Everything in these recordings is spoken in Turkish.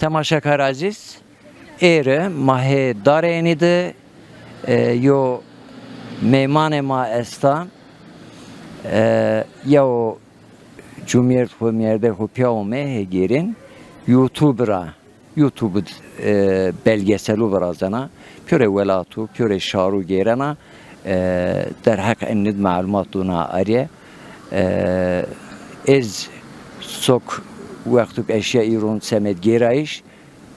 temaşakar aziz ere mahe darenide yo meyman ma esta ya o Cumhuriyet Hümyerde Hupyaume Hegerin YouTube belgeseli varazana püre velatu püre şaru gerana der hak ennid malumat duna arye ez sok vaktuk eşya irun semet gerayış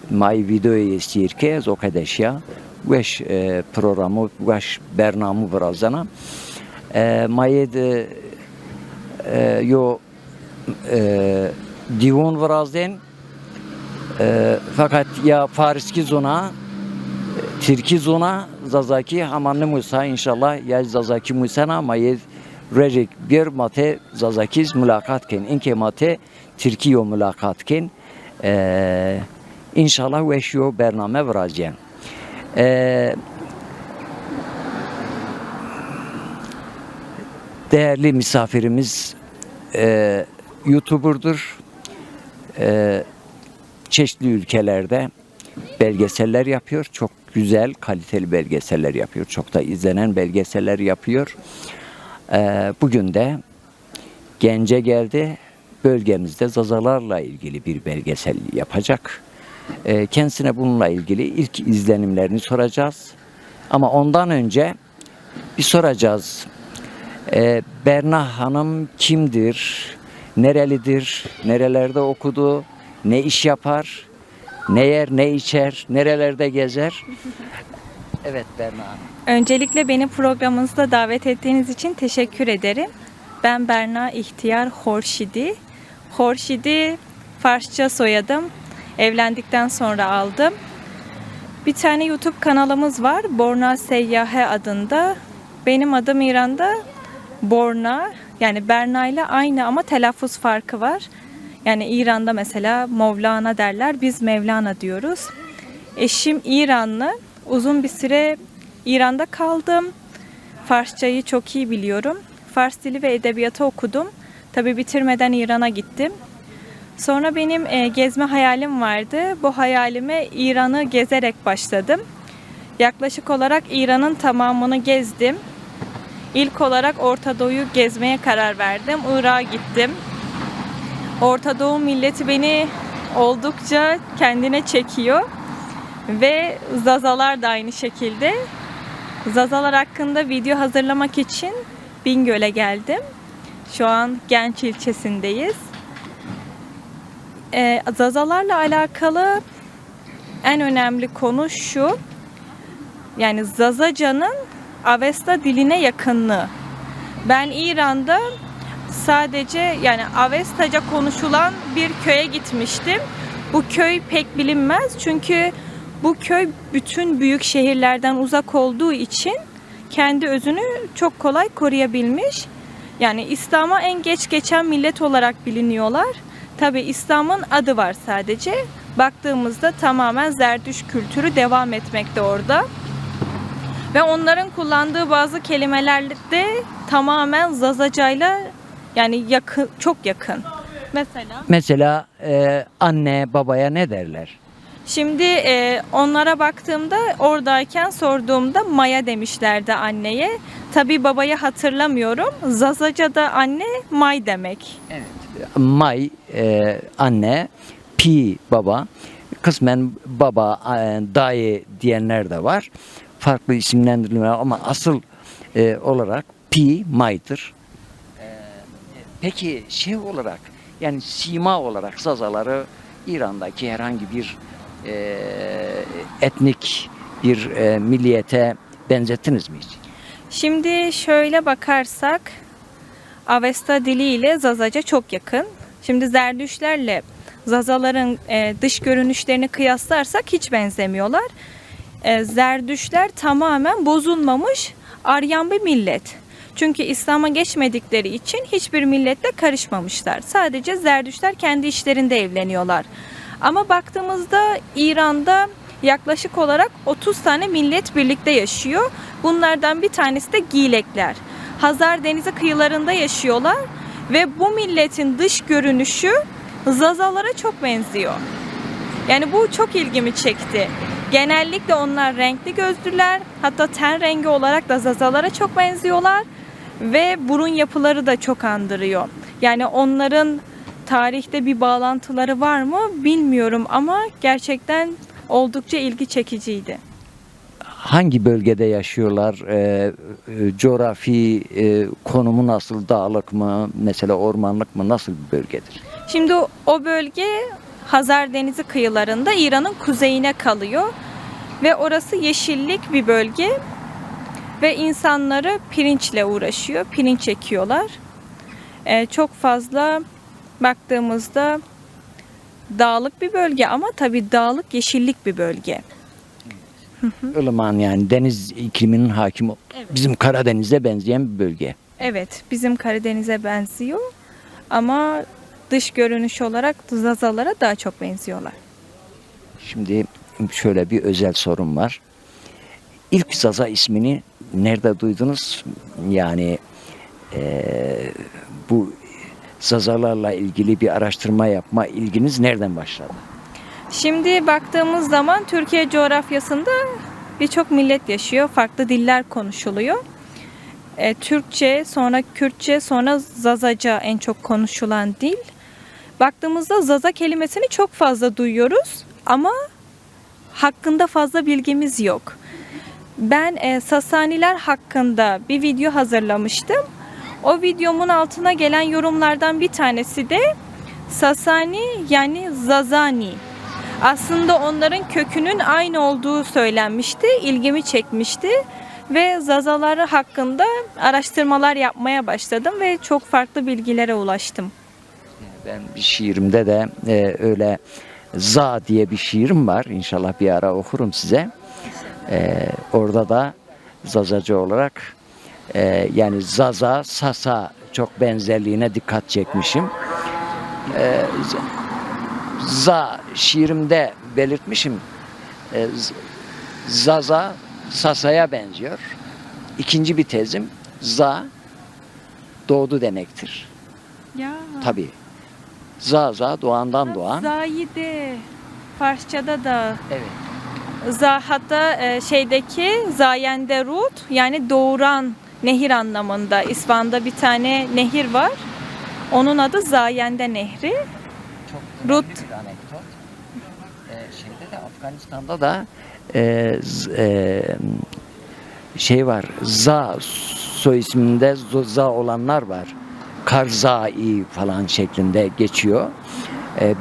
may videoyu istirke zokad eşya veş programı veş bernamı varazana mayed yo divon varazden fakat ya Fariski zona Tirki zona zazaki hamanlı Musa inşallah ya zazaki Musa'na mayed rejek bir mate zazakiz mülakat ken inke mate Tirkiyo mülakat ken inşallah veşyo bername vrazyen değerli misafirimiz YouTuber'dur. Çeşitli ülkelerde belgeseller yapıyor. Çok güzel, kaliteli belgeseller yapıyor. Çok da izlenen belgeseller yapıyor. Bugün de Gence geldi. Bölgemizde zazalarla ilgili bir belgesel yapacak. Kendisine bununla ilgili ilk izlenimlerini soracağız. Ama ondan önce bir soracağız. Berna Hanım kimdir? Nerelidir? Nerelerde okudu? Ne iş yapar? Ne yer, ne içer? Nerelerde gezer? Evet Berna Hanım. Öncelikle beni programınızda davet ettiğiniz için teşekkür ederim. Ben Berna İhtiyar Horşidi. Horşidi Farsça soyadım. Evlendikten sonra aldım. Bir tane YouTube kanalımız var. Borna Seyyahe adında. Benim adım İran'da Borna. Yani Berna ile aynı ama telaffuz farkı var. Yani İran'da mesela Mevlana derler. Biz Mevlana diyoruz. Eşim İranlı. Uzun bir süre İran'da kaldım. Farsçayı çok iyi biliyorum. Fars dili ve edebiyatı okudum. Tabii bitirmeden İran'a gittim. Sonra benim gezme hayalim vardı. Bu hayalime İran'ı gezerek başladım. Yaklaşık olarak İran'ın tamamını gezdim. İlk olarak Orta Doğu'yu gezmeye karar verdim. Irak'a gittim. Orta Doğu milleti beni oldukça kendine çekiyor. Ve Zazalar da aynı şekilde. Zazalar hakkında video hazırlamak için Bingöl'e geldim. Şu an Genç ilçesindeyiz. Zazalarla alakalı en önemli konu şu. Yani Zazaca'nın Avesta diline yakınlığı. Ben İran'da sadece yani Avestaca konuşulan bir köye gitmiştim. Bu köy pek bilinmez çünkü bu köy bütün büyük şehirlerden uzak olduğu için kendi özünü çok kolay koruyabilmiş. Yani İslam'a en geç geçen millet olarak biliniyorlar. Tabi İslam'ın adı var sadece. Baktığımızda tamamen Zerdüş kültürü devam etmekte orada. Ve onların kullandığı bazı kelimeler de tamamen Zazacayla yani yakın, çok yakın. Mesela anne babaya ne derler? Şimdi onlara baktığımda oradayken sorduğumda Maya demişlerdi anneye. Tabii babayı hatırlamıyorum. Zazaca'da anne May demek. Evet. May anne, Pi baba, kısmen baba, dayı diyenler de var. Farklı isimlendirilmeler ama asıl olarak Pi May'dır. Peki şey olarak yani sima olarak Zazaları İran'daki herhangi bir etnik bir milliyete benzettiniz mi hiç? Şimdi şöyle bakarsak Avesta dili ile Zazaca çok yakın. Şimdi Zerdüşlerle Zazaların dış görünüşlerini kıyaslarsak hiç benzemiyorlar. Zerdüşler tamamen bozulmamış Aryan bir millet. Çünkü İslam'a geçmedikleri için hiçbir milletle karışmamışlar. Sadece Zerdüşler kendi işlerinde evleniyorlar. Ama baktığımızda İran'da yaklaşık olarak 30 tane millet birlikte yaşıyor. Bunlardan bir tanesi de Gilekler. Hazar Denizi kıyılarında yaşıyorlar ve bu milletin dış görünüşü Zazalara çok benziyor. Yani bu çok ilgimi çekti. Genellikle onlar renkli gözlüler. Hatta ten rengi olarak da zazalara çok benziyorlar. Ve burun yapıları da çok andırıyor. Yani onların tarihte bir bağlantıları var mı bilmiyorum ama gerçekten oldukça ilgi çekiciydi. Hangi bölgede yaşıyorlar? Coğrafi konumu nasıl? Dağlık mı? Mesela ormanlık mı? Nasıl bir bölgedir? Şimdi o bölge Hazar Denizi kıyılarında İran'ın kuzeyine kalıyor. Ve orası yeşillik bir bölge. Ve insanları pirinçle uğraşıyor. Pirinç ekiyorlar. Çok fazla baktığımızda dağlık bir bölge ama tabii dağlık yeşillik bir bölge. Ilıman, yani deniz ikliminin hakim Evet. bizim Karadeniz'e benzeyen bir bölge. Evet, bizim Karadeniz'e benziyor ama dış görünüş olarak zazalara daha çok benziyorlar. Şimdi şöyle bir özel sorum var. İlk Zaza ismini nerede duydunuz? Yani bu Zazalarla ilgili bir araştırma yapma ilginiz nereden başladı? Şimdi baktığımız zaman Türkiye coğrafyasında birçok millet yaşıyor, farklı diller konuşuluyor. Türkçe, sonra Kürtçe, sonra Zazaca en çok konuşulan dil. Baktığımızda Zaza kelimesini çok fazla duyuyoruz ama hakkında fazla bilgimiz yok. Ben Sasaniler hakkında bir video hazırlamıştım. O videomun altına gelen yorumlardan bir tanesi de Sasani yani Zazani. Aslında onların kökünün aynı olduğu söylenmişti, ilgimi çekmişti ve Zazaları hakkında araştırmalar yapmaya başladım ve çok farklı bilgilere ulaştım. Ben bir şiirimde de öyle Za diye bir şiirim var. İnşallah bir ara okurum size. Orada da Zazacı olarak yani Zaza, Sasa çok benzerliğine dikkat çekmişim. Za şiirimde belirtmişim. Zaza Sasa'ya benziyor. İkinci bir tezim Za doğdu demektir. Ya. Tabii. Zaza doğandan doğan. Zayide. Farsçada da. Evet. Hatta şeydeki Zayende Rut yani doğuran nehir anlamında. İsfahan'da bir tane nehir var. Onun adı Zayende Nehri. Çok Rut. önemli bir anekdot. Şeyde de Afganistan'da da şey var. Za soy isminde Za olanlar var. Karzai falan şeklinde geçiyor.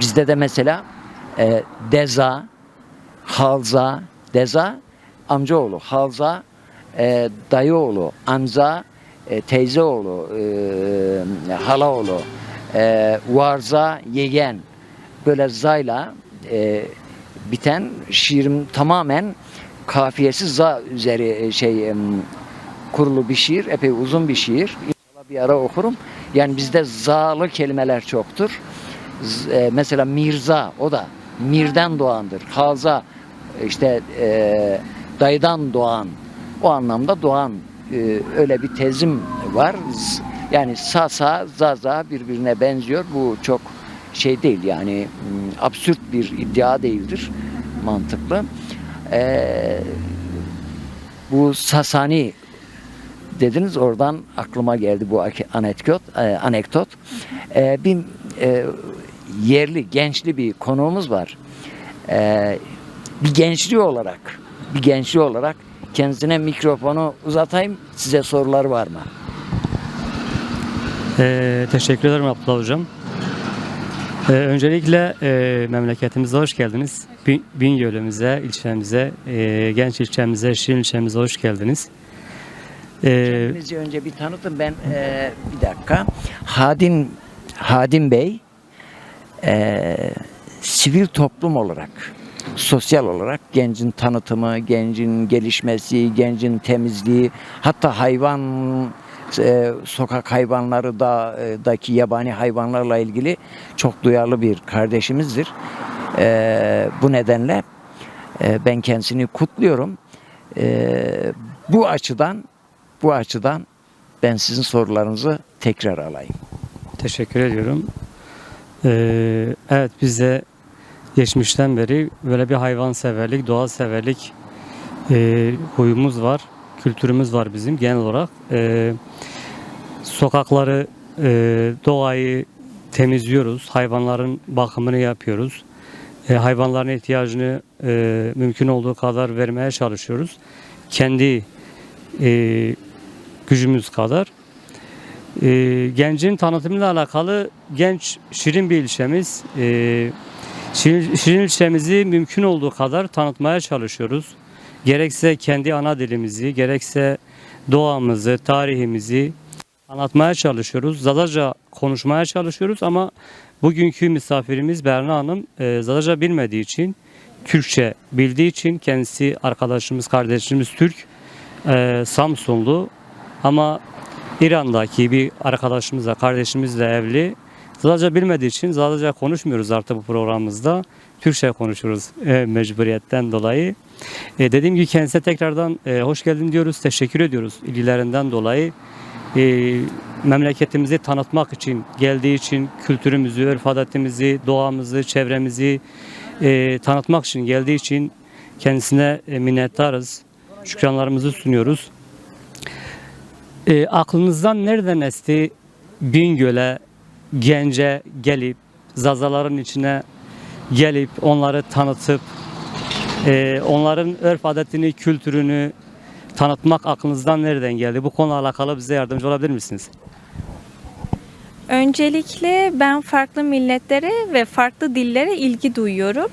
Bizde de mesela Deza, Halza, Deza amcaoğlu, Halza dayıoğlu, amza teyzeoğlu, halaoğlu, Varza yeğen, böyle zayla biten şiirim tamamen kafiyesi za üzeri kurulu bir şiir, epey uzun bir şiir. İnşallah bir ara okurum. Yani bizde zalı kelimeler çoktur. Mesela Mirza, o da Mir'den doğandır. Halza işte dayıdan doğan, o anlamda doğan, öyle bir tezim var. Yani Sasa, Zaza birbirine benziyor. Bu çok şey değil, yani absürt bir iddia değildir. Mantıklı. Bu Sasani dediniz, oradan aklıma geldi bu anekdot. Bir yerli, gençli bir konuğumuz var. Bir gençliği olarak kendisine mikrofonu uzatayım. Size sorular var mı? Teşekkür ederim Abdullah Hocam. Öncelikle memleketimize hoş geldiniz. Bingöl'ümüze, ilçemize, genç ilçemize, Şirin ilçemize hoş geldiniz. Kendinizi önce bir tanıtın. Ben bir dakika. Hadim Bey sivil toplum olarak, sosyal olarak gencin tanıtımı, gencin gelişmesi, gencin temizliği, hatta sokak hayvanları daki yabani hayvanlarla ilgili çok duyarlı bir kardeşimizdir. Bu nedenle ben kendisini kutluyorum. Bu açıdan ben sizin sorularınızı tekrar alayım. Teşekkür ediyorum. Evet, biz de geçmişten beri böyle bir hayvanseverlik, doğaseverlik huyumuz var, kültürümüz var bizim genel olarak. Sokakları, doğayı temizliyoruz, hayvanların bakımını yapıyoruz. Hayvanların ihtiyacını mümkün olduğu kadar vermeye çalışıyoruz. Kendi gücümüz kadar. Gencin tanıtımıyla alakalı Genç şirin bir ilçemiz. Şirin ilçemizi mümkün olduğu kadar tanıtmaya çalışıyoruz. Gerekse kendi ana dilimizi, gerekse doğamızı, tarihimizi anlatmaya çalışıyoruz. Zazaca konuşmaya çalışıyoruz ama bugünkü misafirimiz Berna Hanım Zazaca bilmediği için, Türkçe bildiği için, kendisi arkadaşımız, kardeşimiz Türk, Samsunlu ama İran'daki bir arkadaşımızla, kardeşimizle evli. Zazaca bilmediği için Zazaca konuşmuyoruz artık bu programımızda. Türkçe konuşuyoruz mecburiyetten dolayı. Dediğim gibi kendisine tekrardan hoş geldin diyoruz, teşekkür ediyoruz ilgilerinden dolayı. Memleketimizi tanıtmak için geldiği için, kültürümüzü, örf adetimizi, doğamızı, çevremizi tanıtmak için geldiği için kendisine minnettarız. Şükranlarımızı sunuyoruz. Aklınızdan nereden esti Bingöl'e, Gence gelip, Zazaların içine gelip onları tanıtıp onların örf adetini, kültürünü tanıtmak aklınızdan nereden geldi? Bu konuyla alakalı bize yardımcı olabilir misiniz? Öncelikle ben farklı milletlere ve farklı dillere ilgi duyuyorum.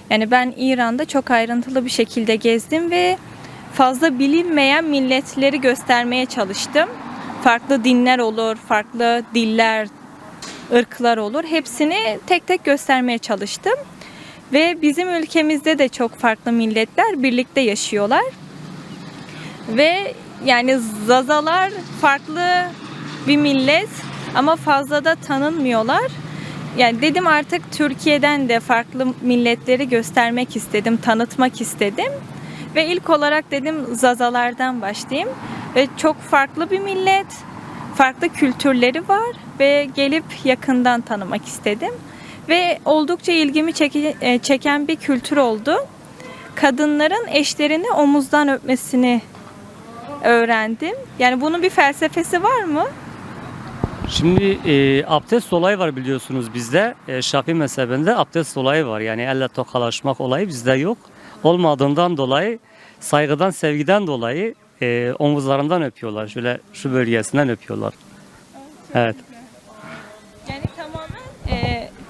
Yani ben İran'da çok ayrıntılı bir şekilde gezdim ve fazla bilinmeyen milletleri göstermeye çalıştım. Farklı dinler olur, farklı diller, ırklar olur. Hepsini tek tek göstermeye çalıştım. Ve bizim ülkemizde de çok farklı milletler birlikte yaşıyorlar. Ve yani Zazalar farklı bir millet ama fazla da tanınmıyorlar. Yani dedim artık Türkiye'den de farklı milletleri göstermek istedim, tanıtmak istedim. Ve ilk olarak dedim Zazalardan başlayayım. Ve çok farklı bir millet, farklı kültürleri var ve gelip yakından tanımak istedim. Ve oldukça ilgimi çeken bir kültür oldu. Kadınların eşlerini omuzdan öpmesini öğrendim. Yani bunun bir felsefesi var mı? Şimdi abdest olayı var biliyorsunuz bizde. Şafii mezhebinde abdest olayı var. Yani elle tokalaşmak olayı bizde yok. Olmadığından dolayı, saygıdan, sevgiden dolayı omuzlarından öpüyorlar. Şöyle şu bölgesinden öpüyorlar. Evet. Yani tamamen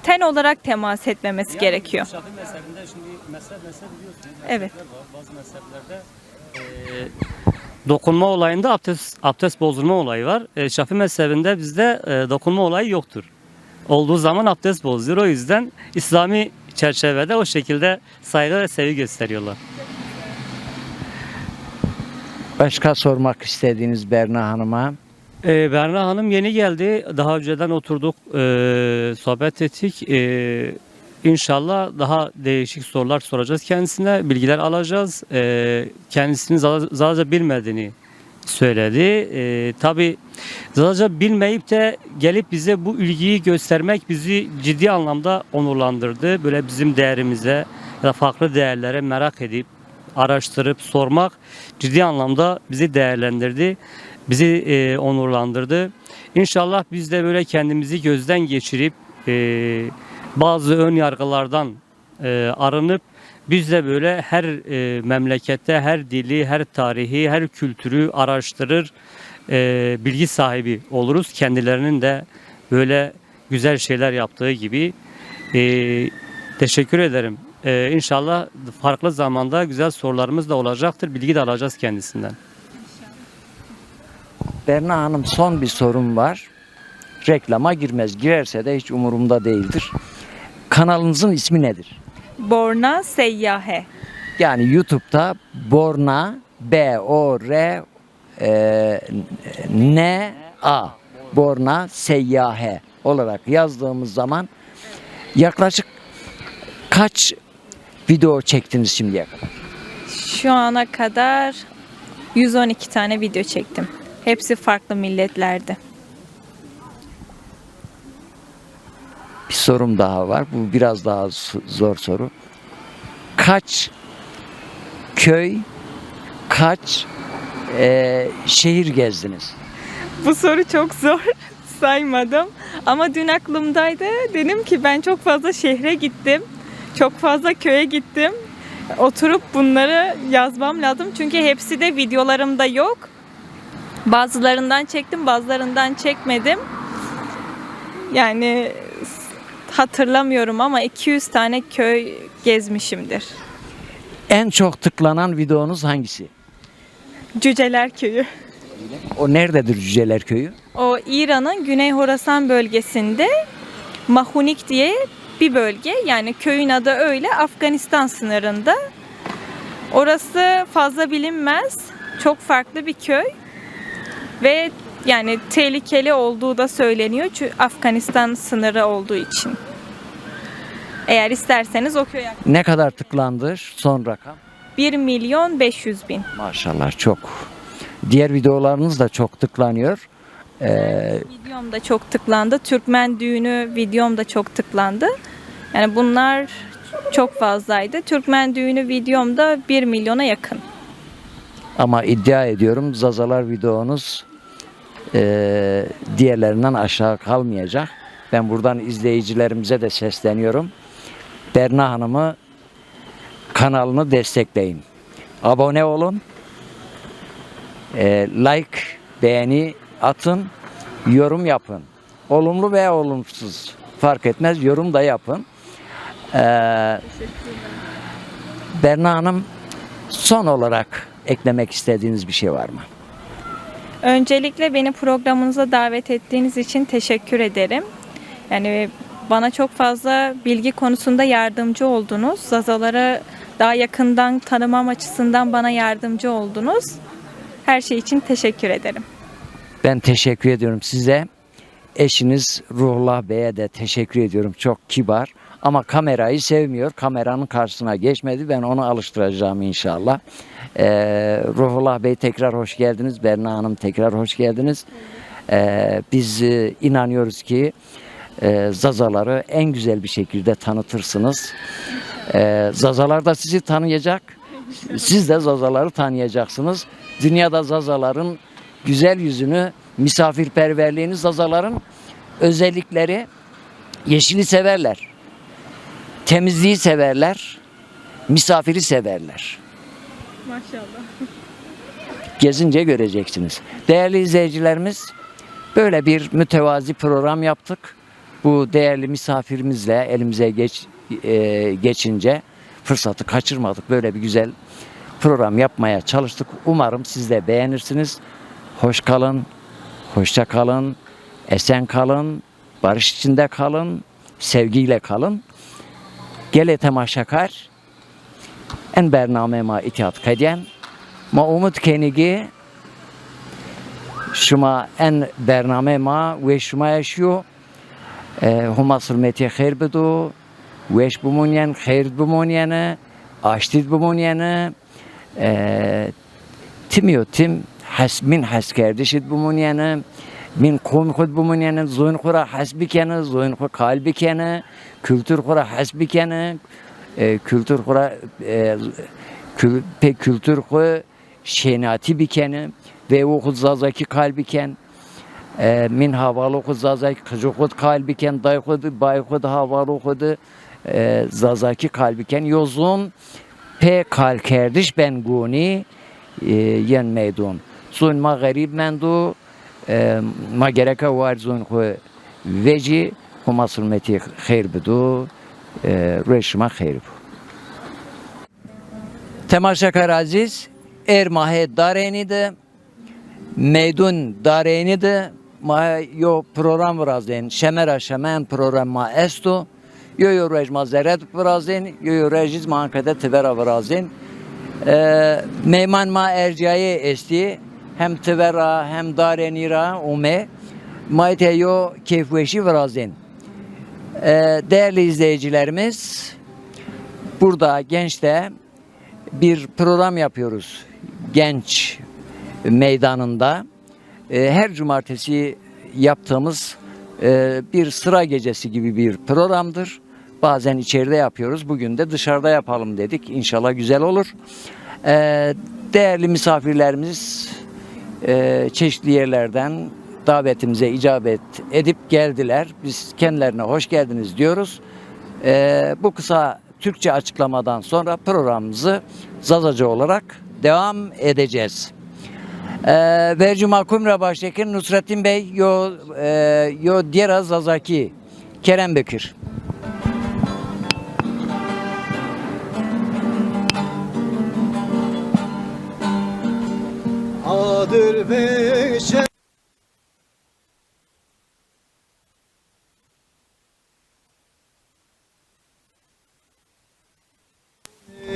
ten olarak temas etmemesi gerekiyor. Şafii mezhebinde şimdi mezhep biliyorsunuz. Evet. Bazı mezheplerde dokunma olayında abdest bozdurma olayı var. Şafii mezhebinde bizde dokunma olayı yoktur. Olduğu zaman abdest bozuyor. O yüzden İslami çerçevede o şekilde saygı ve sevgi gösteriyorlar. Başka sormak istediğiniz Berna Hanım'a? Berna Hanım yeni geldi. Daha önceden oturduk, sohbet ettik. İnşallah daha değişik sorular soracağız kendisine, bilgiler alacağız. Kendisinin Zazaca bilmediğini söyledi. Tabii Zazaca bilmeyip de gelip bize bu ilgiyi göstermek bizi ciddi anlamda onurlandırdı. Böyle bizim değerimize ya da farklı değerlere merak edip, araştırıp, sormak ciddi anlamda bizi değerlendirdi. Bizi onurlandırdı. İnşallah biz de böyle kendimizi gözden geçirip bazı ön yargılardan arınıp biz de böyle her memlekette her dili, her tarihi, her kültürü araştırır, bilgi sahibi oluruz. Kendilerinin de böyle güzel şeyler yaptığı gibi. Teşekkür ederim. İnşallah farklı zamanda güzel sorularımız da olacaktır. Bilgi de alacağız kendisinden. Berna Hanım, son bir sorum var. Reklama girmez. Girerse de hiç umurumda değildir. Kanalınızın ismi nedir? Borna Seyyahe. Yani YouTube'da Borna B-O-R-N-A Borna Seyyahe olarak yazdığımız zaman yaklaşık kaç video çektiniz şimdiye kadar? Şu ana kadar 112 tane video çektim. Hepsi farklı milletlerde. Bir sorum daha var. Bu biraz daha zor soru. Kaç köy, kaç şehir gezdiniz? Bu soru çok zor. Saymadım. Ama dün aklımdaydı. Dedim ki ben çok fazla şehre gittim. Çok fazla köye gittim. Oturup bunları yazmam lazım. Çünkü hepsi de videolarımda yok. Bazılarından çektim, bazılarından çekmedim. Yani hatırlamıyorum ama 200 tane köy gezmişimdir. En çok tıklanan videonuz hangisi? Cüceler Köyü. O nerededir Cüceler Köyü? O İran'ın Güney Horasan bölgesinde Mahunik diye bir bölge. Yani köyün adı öyle. Afganistan sınırında. Orası fazla bilinmez. Çok farklı bir köy. Ve yani tehlikeli olduğu da söyleniyor. Çünkü Afganistan sınırı olduğu için. Eğer isterseniz o köye. Ne kadar tıklandı son rakam? 1.500.000. Maşallah çok. Diğer videolarınız da çok tıklanıyor. Videom da çok tıklandı. Türkmen düğünü videom da çok tıklandı. Yani bunlar çok fazlaydı. Türkmen düğünü videom da 1 milyona yakın. Ama iddia ediyorum Zazalar videonuz diğerlerinden aşağı kalmayacak. Ben buradan izleyicilerimize de sesleniyorum. Berna Hanım'ı kanalını destekleyin. Abone olun. Like, beğeni atın. Yorum yapın. Olumlu veya olumsuz fark etmez. Yorum da yapın. Berna Hanım, son olarak eklemek istediğiniz bir şey var mı? Öncelikle beni programınıza davet ettiğiniz için teşekkür ederim. Yani bana çok fazla bilgi konusunda yardımcı oldunuz. Zazalara daha yakından tanımam açısından bana yardımcı oldunuz. Her şey için teşekkür ederim. Ben teşekkür ediyorum size. Eşiniz Ruhullah Bey'e de teşekkür ediyorum. Çok kibar. Ama kamerayı sevmiyor. Kameranın karşısına geçmedi. Ben onu alıştıracağım inşallah. Ruhullah Bey tekrar hoş geldiniz. Berna Hanım tekrar hoş geldiniz. Biz inanıyoruz ki Zazaları en güzel bir şekilde tanıtırsınız. Zazalar da sizi tanıyacak. Siz de Zazaları tanıyacaksınız. Dünyada Zazaların güzel yüzünü, misafirperverliğini, Zazaların özellikleri, yeşili severler. Temizliği severler. Misafiri severler. Maşallah. Gezince göreceksiniz. Değerli izleyicilerimiz, böyle bir mütevazi program yaptık. Bu değerli misafirimizle elimize geçince fırsatı kaçırmadık. Böyle bir güzel program yapmaya çalıştık. Umarım siz de beğenirsiniz. Hoş kalın, hoşça kalın, esen kalın, barış içinde kalın, sevgiyle kalın. Gele temaşa kar. En bername ma itiat kadiyen. Ma umut kenigi şuma en bername ma ve şuma yaşıyor. Huma sürmeti khair bedu. Veş bumunyen, khair bumunyene, aştid bumunyene. Tim min has kerdişid bumunyene. Min kum khud bumunyene. Zoyun khura hasbikene, zoyun khura kalbikene. Kültür khura hasbikene. Kültür khura kültür khura şenati bikene. Ve o khud zazaki kalbiken. Min havalı khud zazaki kıcı khud kalbiken. Day khud bay khud havalı khud zazaki kalbiken. Yozun pe kal kerdiş ben guni yen meydun. Zun ma garib mendu ma gereka var zun khu veci huma sulmeti khair bedu reşma khair bu. Temaşakar aziz ermahe dareni de meydun dareni de ma yo program razden şemera şemen program ma esto yo rejma zeret razden yo rejiz ma kadet tevera razden meyman ma ercaye esti hem tevera hem darenira ume maite yo keyfveşi razden. Değerli izleyicilerimiz, burada Genç'te bir program yapıyoruz. Genç meydanında. Her cumartesi yaptığımız bir sıra gecesi gibi bir programdır. Bazen içeride yapıyoruz. Bugün de dışarıda yapalım dedik. İnşallah güzel olur. Değerli misafirlerimiz çeşitli yerlerden davetimize icabet edip geldiler. Biz kendilerine hoş geldiniz diyoruz. Bu kısa Türkçe açıklamadan sonra programımızı Zazaca olarak devam edeceğiz. Vercuma kumra baştekin Nusrettin Bey yo diğer Zazaki Kerem Bekir. Adır beşe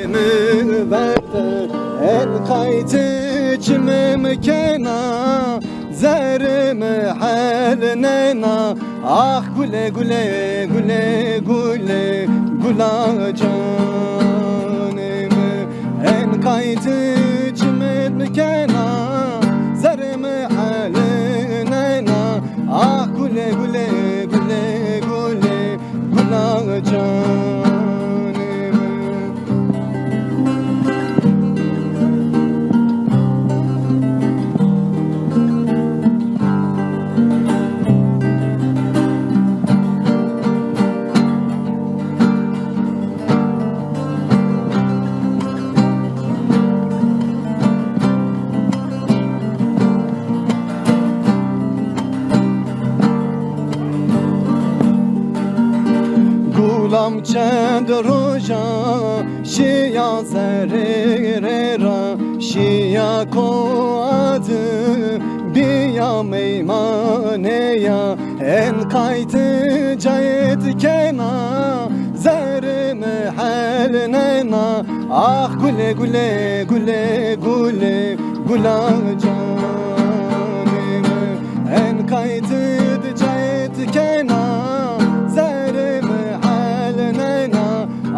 müberder el kaytı çimim kena zerim halnena ah güle güle güle güle güla canım el kaytı çimim kena zerim halnena ah güle güle güle güle güla canım. Gulam çend roja şia zerera şia koadı biya meymaneya en kaytı cayet kena zerim halnena ah güle güle güle güle güla canım en kaytı cayet kena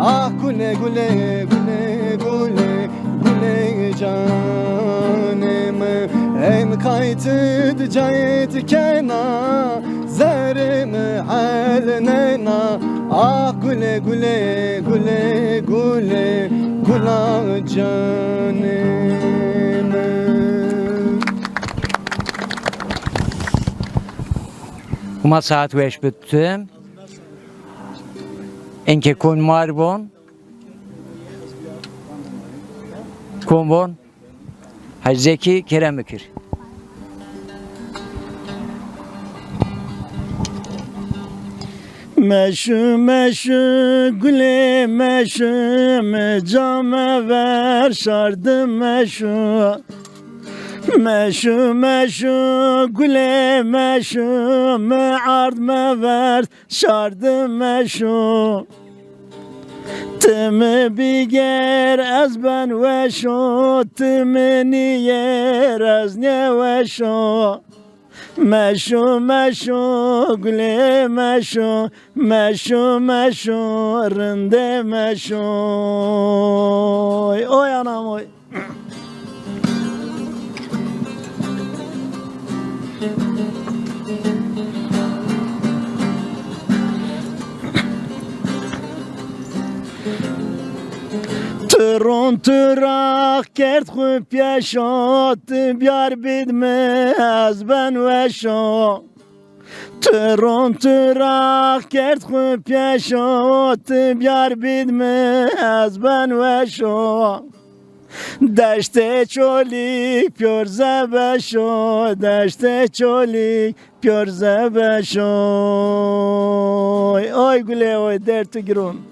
ah güle güle güle güle güle canım en kaytıd cayet kena zerim halnena ah güle güle güle güle güla canım. Huma saat 5 bitti. Enke kon marbon konbon Hacı Kerem Bekir. Meşu meşu güle meşu came ver şardım meşu meşu meşu güle meşu ard me ver şardım meşu temi biger az ben veşo temi niyer az ne veşo meşu meşu güle meşu meşu meşu rinde meşu oy anam oy. Tron tırak kert xup yaşat biyar bidme az ben veşo Tron tırak kert xup yaşat biyar bidme az ben veşo Deşte çolik pyor zebeşo Deşte çolik pyor zebeşo Oy güle oy derti girun.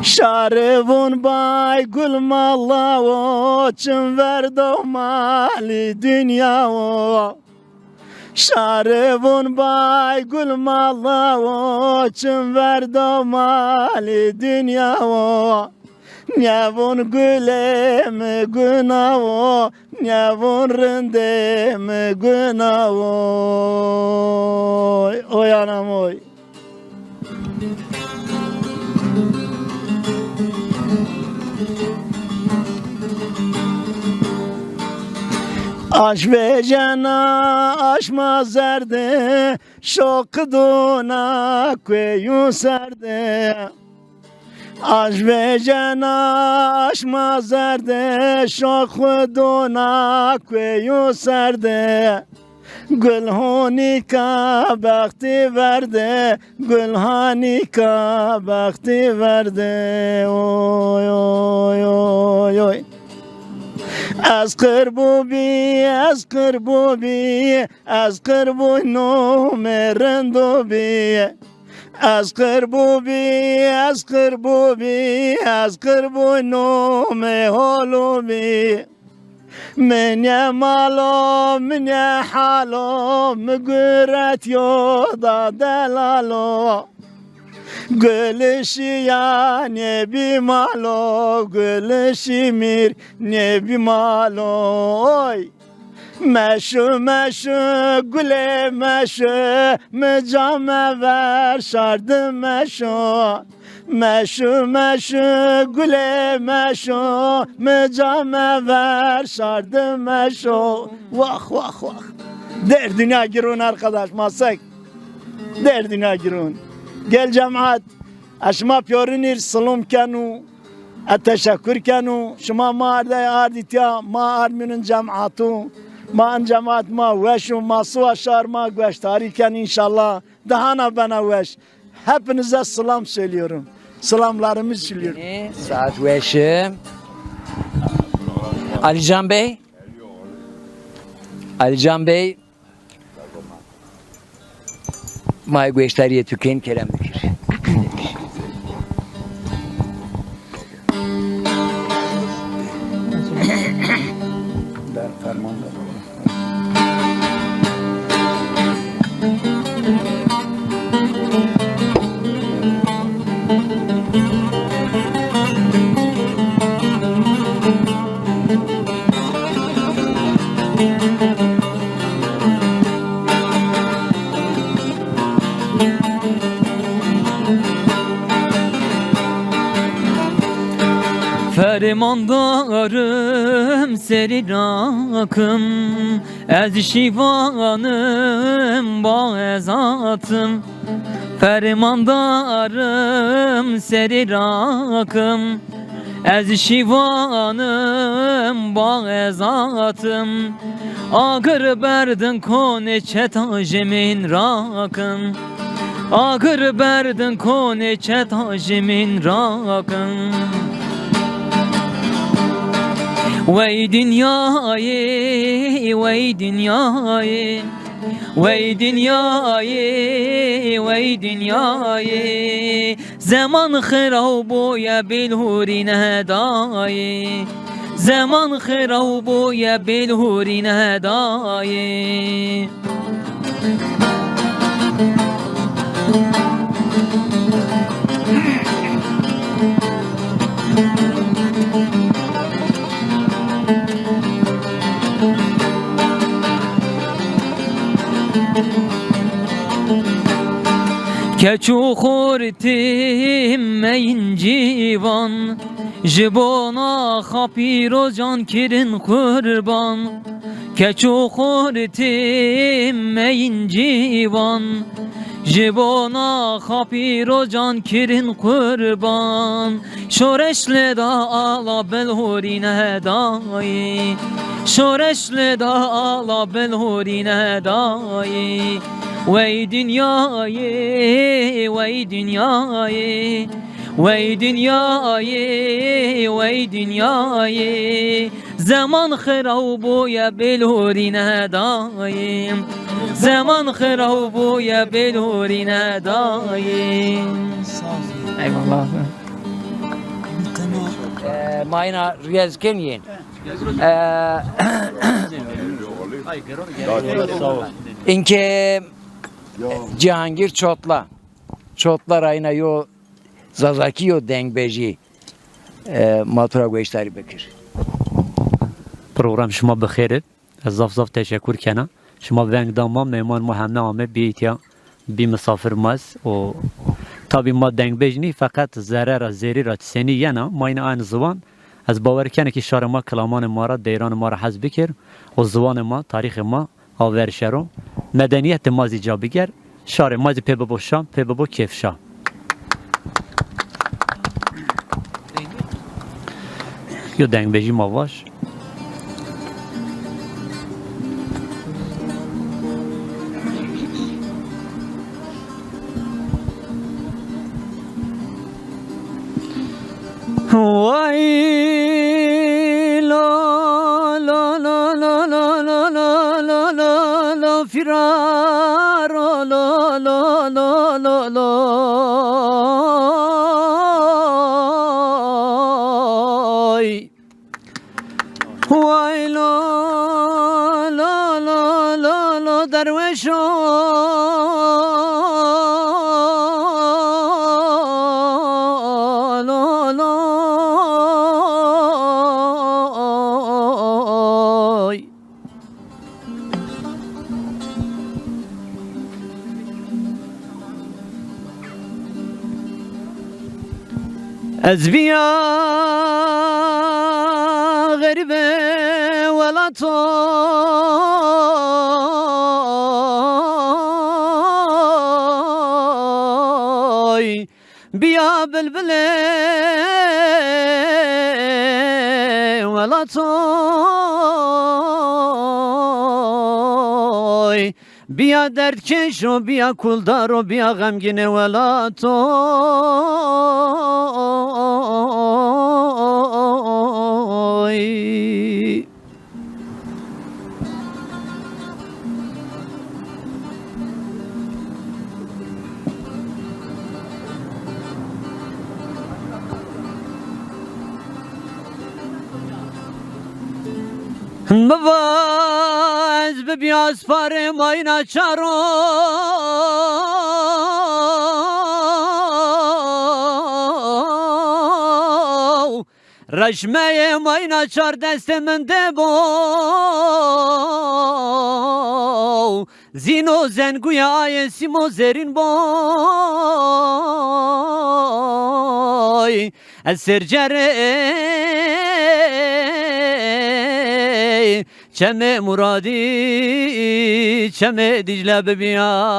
Şarvun bay gül malla o çın verdo mali dünya o Şarvun bay gül malla o çın verdo mali dünya o Nyavun güle mi günah o Nyavun rinde mi günah o Oy anam oy. Aş ve cana aşma zerde şok dona kveyu serde Aş ve cana aşma zerde şok dona kveyu serde Gülhanika bakti verde Gülhanika bakti verde Oy oy oy oy Az kırbubi, az kırbubi, az kırbu numerando bi. Az kırbubi, az kırbubi, az kırbu nume holubi. من يا مالو من يا حالو مقرت يوضا دلالو Gülüşü ya nebi malo, gülüşü mir nebi malo oy. Meşu meşu güle meşu, mücame ver şardı meşu. Meşu meşu güle meşu, mücame ver şardı meşu. Vah vah vah. Derdine girun arkadaş masak. Derdine girun. Gel cemaat, aşma piyonir salom kanu, teşekkür kanu, şuma ma arditya ma arminin cemaatu, ma an cemaat ma veşu ma suva şar ma veş tariken inşallah daha na bana veş. Hepinize selam söylüyorum. Selamlarımı söylüyorum. Saat veşi. Alican Bey. Alican Bey. May gösteriye tüken Kerem Bükür. Fermandarım seri rakım Ez şivanım bazatım Fermandarım seri rakım Ez şivanım bazatım Ağır berdin kone çetajemin rakım Ağır berdin kone çetajemin rakım Vay dünyayı, vay dünyayı Vay dünyayı, vay dünyayı Zaman khirav boya bilhurine dayı Zaman khirav boya bilhurine dayı Keçu khortim mein civan Jibona khapiro can kirin kurban Keçu khortim mein civan Jibona khapiro can kirin kurban Şoreşle da ala belhurine dayi Şoreşle da ala belhurine dayi Vay dünyayı, vay dünyayı Vay dünyayı, vay dünyayı Zaman khirav boya belhurine dayım Zaman khirav boya belhurine dayım Eyvallah Mayna riyaz kenyen. İnke Cihangir Çotla. Çotla rayına yo Zazaki yo dengbeji. Matura gösteri bekir. Program şuma bixêr. Ez zaf teşekkür kena. Şuma veng dama mehman Muhammed Ahmet biyetiya bir misafir maz. O tabi ma dengbejni fakat zarar zerira seni yana mayna aynı zaman از باور کنه که شهر ما کلامان ما را دیران ما را حذف بکر o zivan ma, tarih ma, haver şero, medeniyet ma zicabiger, şare ma pebebo şam, pebebo kefşa. Yo dengbejî ma baş. Vay lo lo lo lo lo lo lo lo lo lo firaro lo lo lo lo lo Vay lo lo lo lo lo derveşo lo lo Ezbiya garibe velato biya bülbüle velato biya dertkeş o biya kuldar o biya gamgine velato Mavaz bibiyaz pare mayna çaro Rajmeye mayna çar destemin debo Zino zenguya aye simo zerin boy Esercere Çeme muradi çeme Dicle bebiyay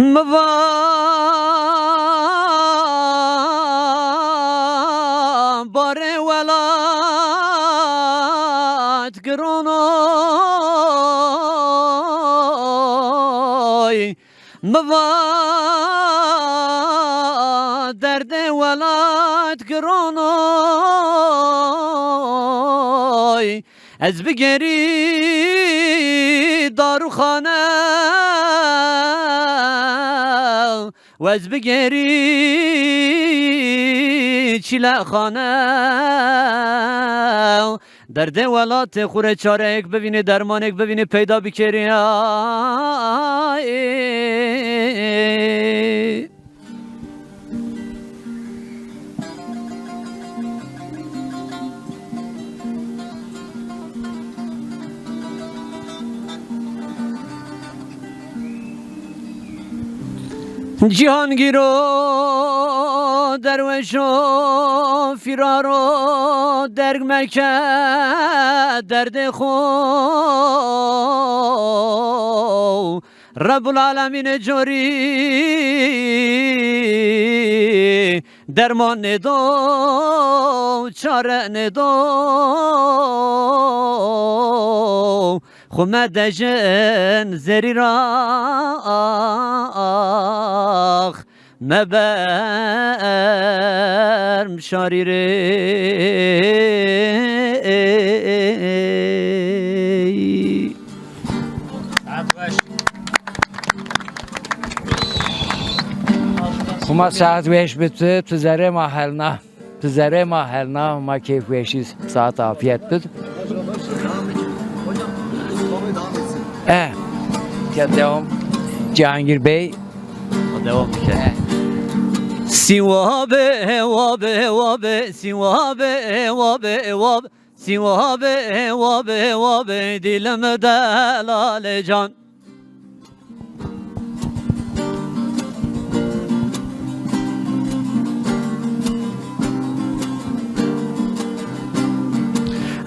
Mava bare velat gronoy Mava derde velat gronoy Ez bigeri darukhane وز بگری چیله خانه درد ولات خوره چاره اک ببینه درمان اک ببینه پیدا بکری Cihangiro derveşo firaro dergmeke derde xo Rabbul Alemin cori derman ne do çare ne do Xume dejen zerirak meberm şarire Kuma saat 5 bitti. Tüzere mahalna ma keyif veşiz saat afiyet bit. Ya devam. Cihangir Bey. Devam edelim. Sivabe vabe vabe sivabe vabe vabe sivabe vabe vabe dilime delale can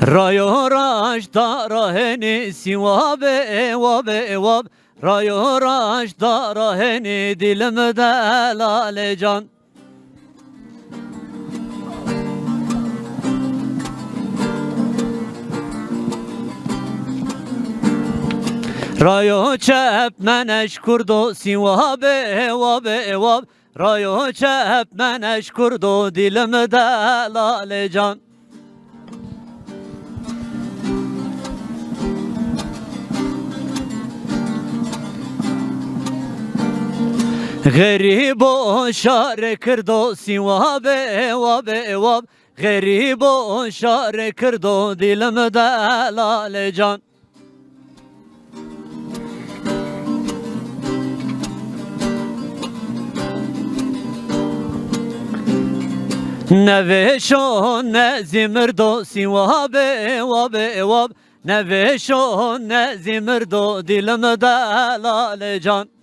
Rayo raş dara heni sivabe evab evab Rayo raş dara heni dilimde lale can Rayo çep meneş kurdo sivabe evab evab Rayo çep meneş kurdo dilimde lale can Garibo şare kırdo sivabe evab evab Garibo şare kırdo dilimde lale can Neveşo ne zimirdo sivabe evab evab Neveşo ne zimirdo dilimde lale can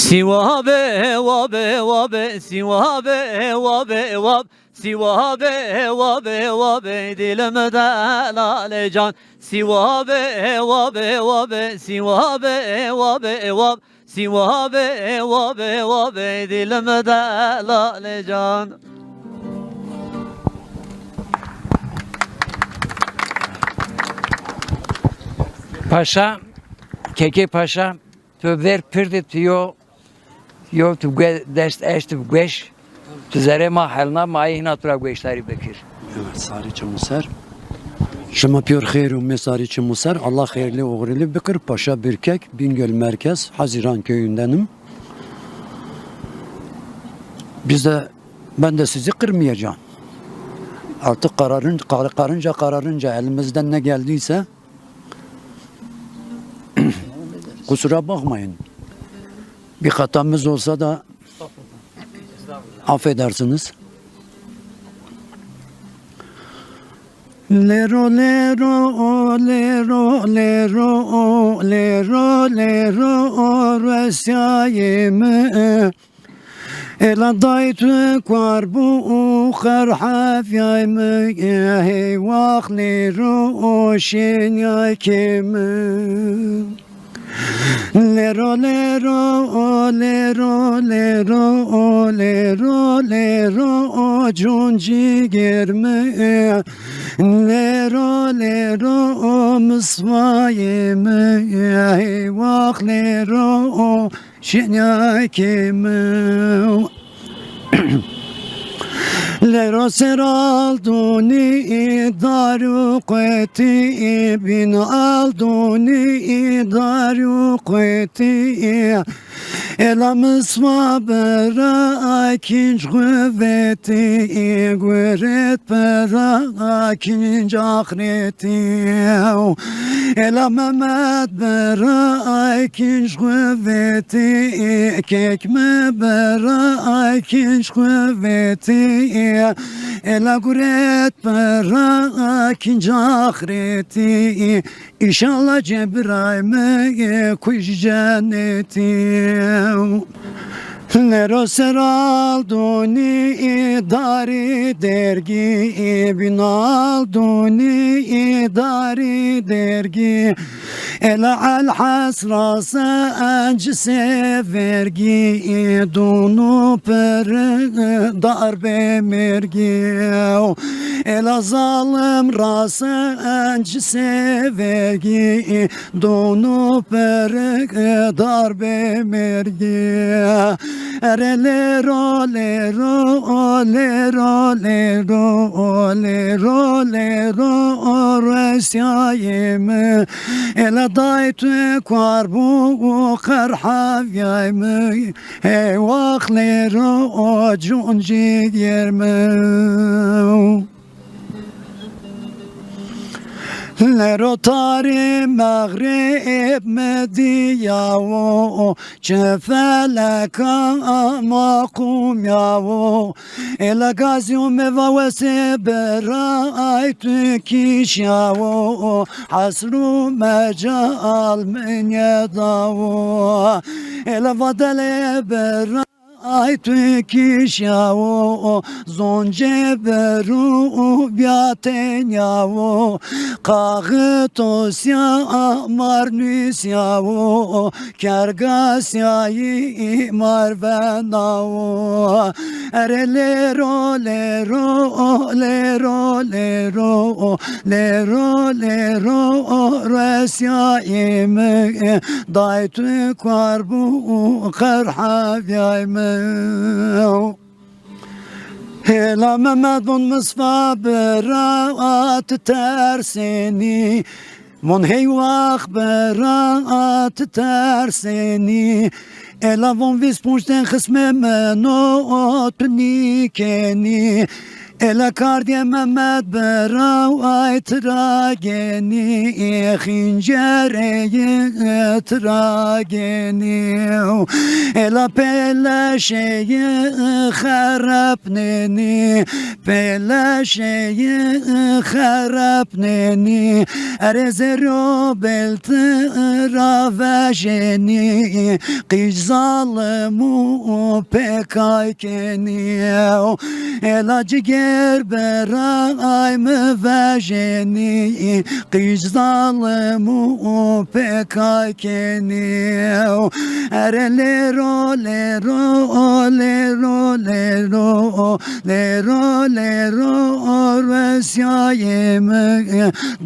Sivabe vabe vabe sivabe vabe vab Sivabe vabe vabe dilimde lale can Sivabe vabe vabe sivabe vabe vab Sivabe vabe vabe dilimde lale can Paşa, Keke Paşa, tu ver pirdi tu yo tu dest eş tu geş tu zere ma halna ma ihna tura geştari bekir. Evet, Sarı Çamuser. Şema piyor khairu mesari Çamuser. Allah hayırlı uğurlu Bekir Paşa Birkek, Bingöl Merkez, Haziran köyündenim. Ben de sizi kırmayacağım. Artık kararınca elimizden ne geldiyse kusura bakmayın. Bir hatamız olsa da affedersiniz. Lero lero lero lero lero lero resayime Ela daytu karbu kharhafyayme hey vaq lero shin yakime Lero lero lero lero lero lero cunci girme Lero lero mısvayeme eyvah lero şenyakeme Lero seralduni daru qeti bin alduni daru qeti Ela mısvabera akinç kuvveti Güret pera akinç akreti Ela Mehmet bera akinç kuvveti Kekme bera akinç kuvveti Ela güret pera akinç akreti İnşallah Cebrail'ime kuş cenneti Lero seralduni dari dergi binalduni dari dergi Ela al hasrasa ancise vergi dunu per darbe mergi Ela zalim rasa ancise vergi dunu per darbe mergi Lero lero lero lero lero lero resyayeme Ela daytu karbu kharhavyayme Eyvah lero cunci yerme Lero tari mağrib mediyavu Çefeleka makum yavu Ela gaziu mevavesi beraytü kişyavu Hasru mecal min yedavu Ela vadele beraytü Aytü kişyavu zonce beru biaten yavu Kağıtosya marnüs yavu Kergasyayı marvenavu Erelero lero lero lero lero lero resyayımı Daytü karbu karhavyayımı Hela Mehmet bun Mısfa beraat terseni Mon heyvak beraat terseni Ela von vispunçten kısme menot nikeni Ela kardiye Mehmet beraat trageni Hincereyi trageni Ela peleşeyi harapneni Peleşeyi harapneni Erezero belti ravejeni Kış zalımı pekaykeni Ela ciger beray mı vejeni Kış zalımı pekaykeni Erelero lero lero lero lero lero resyayımı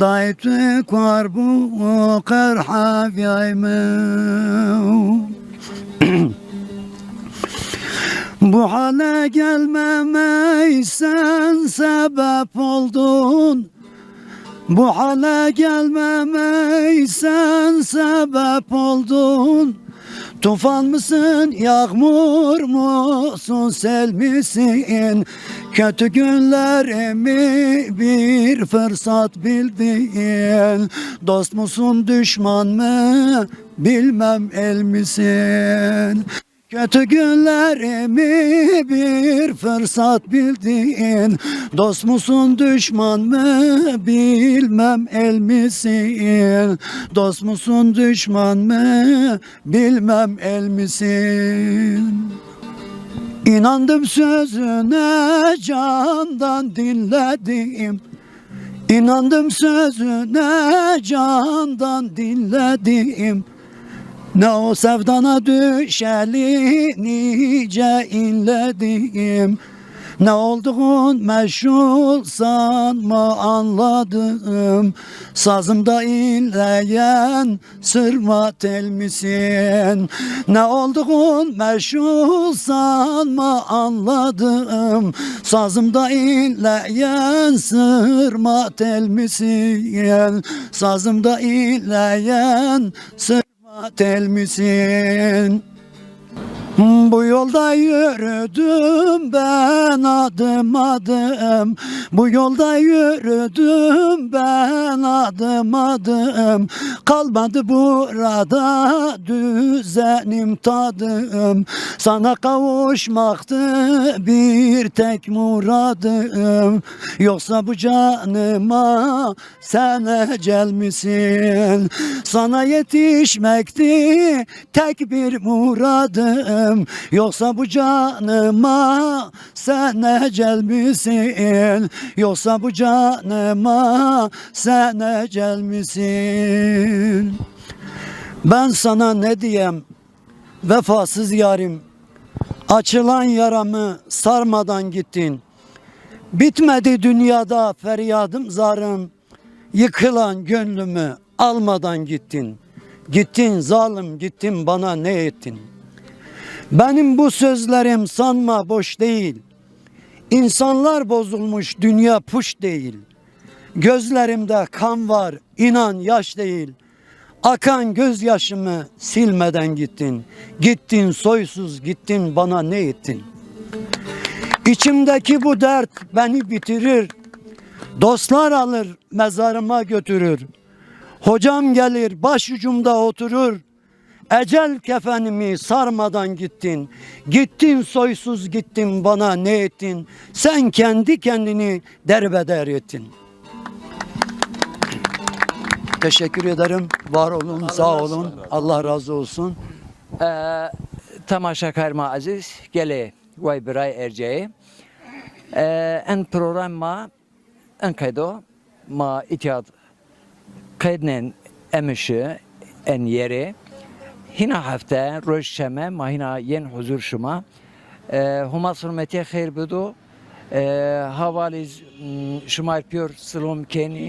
Daytü karbu karhavyayımı Bu hale gelmeme sen sebep oldun Bu hale gelmeme sen sebep oldun Tufan mısın, yağmur musun, sel misin? Kötü günlerimi bir fırsat bildin Dost musun, düşman mı, bilmem el misin? Kötü günlerimi bir fırsat bildin Dost musun düşman mı bilmem el misin Dost musun düşman mı bilmem el misin İnandım sözüne candan dinledim İnandım sözüne candan dinledim Ne o sevdana düşeli nice inledim Ne olduğun meşhur sanma anladım Sazımda inleyen sırma tel misin Ne olduğun meşhur sanma anladım Sazımda inleyen sırma tel misin Sazımda inleyen sırma tel misin Bu yolda yürüdüm ben adım adım Bu yolda yürüdüm ben adım adım Kalmadı burada düzenim tadım Sana kavuşmaktı bir tek muradım Yoksa bu canıma sen ecel misin Sana yetişmekti tek bir muradım Yoksa bu canıma sen ecel misin Yoksa bu canıma sen ecel misin Ben sana ne diyem vefasız yarim Açılan yaramı sarmadan gittin Bitmedi dünyada feryadım zarım Yıkılan gönlümü almadan gittin Gittin zalim gittin bana ne ettin Benim bu sözlerim sanma boş değil İnsanlar bozulmuş dünya puş değil Gözlerimde kan var inan yaş değil Akan gözyaşımı silmeden gittin Gittin soysuz gittin bana ne ettin İçimdeki bu dert beni bitirir Dostlar alır mezarıma götürür. Hocam gelir başucumda oturur. Ecel kefenimi sarmadan gittin. Gittin soysuz gittin, bana ne ettin? Sen kendi kendini derbeder ettin. Teşekkür ederim. Var olun, sağ olun. Allah razı olsun. تماشاکار ما عزیز گله وای برای ارجعی ان program ما ان kaydo ma itiad kaydnen emişi en yeri hina hafta roş şeme ma hina yen huzur şuma huma surmetiye khair budu havaliz şuma yapıyor slom keni